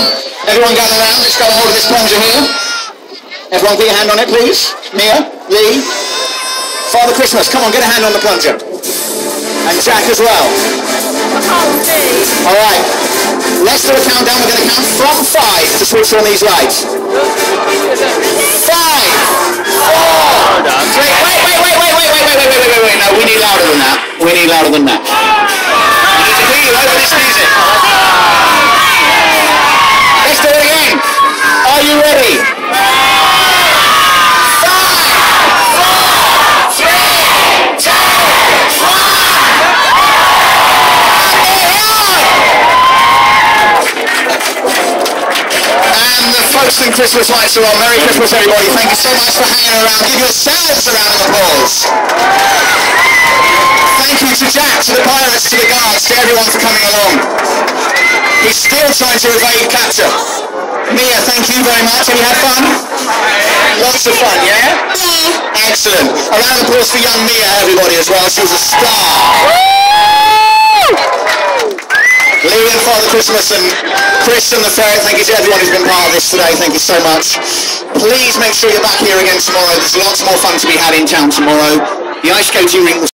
Everyone gather around, let's go hold of this plunger here. Everyone get your hand on it, please. Mia, Lee, Father Christmas, come on, get a hand on the plunger. And Jack as well. Alright, let's do a countdown. We're going to count from 5 to switch on these lights. 5, 4, 3, wait, no, we need louder than that. We need louder than that. We need to hear you over this music. Let's do it again. Are you ready? 5, 4, 3, 2, 1. And the Folkestone Christmas lights are on. Merry Christmas, everybody. Thank you so much for hanging around. Give yourselves a round of applause. Thank you to Jack, to the pirates, to the guards, to everyone for coming along. He's still trying to evade capture. Mia, thank you very much. Have you had fun? Lots of fun, yeah? Yeah. Excellent. A round of applause for young Mia, everybody, as well. She was a star. Lee and Father Christmas and Chris and the ferret, thank you to everyone who's been part of this today. Thank you so much. Please make sure you're back here again tomorrow. There's lots more fun to be had in town tomorrow. The ice skating rink was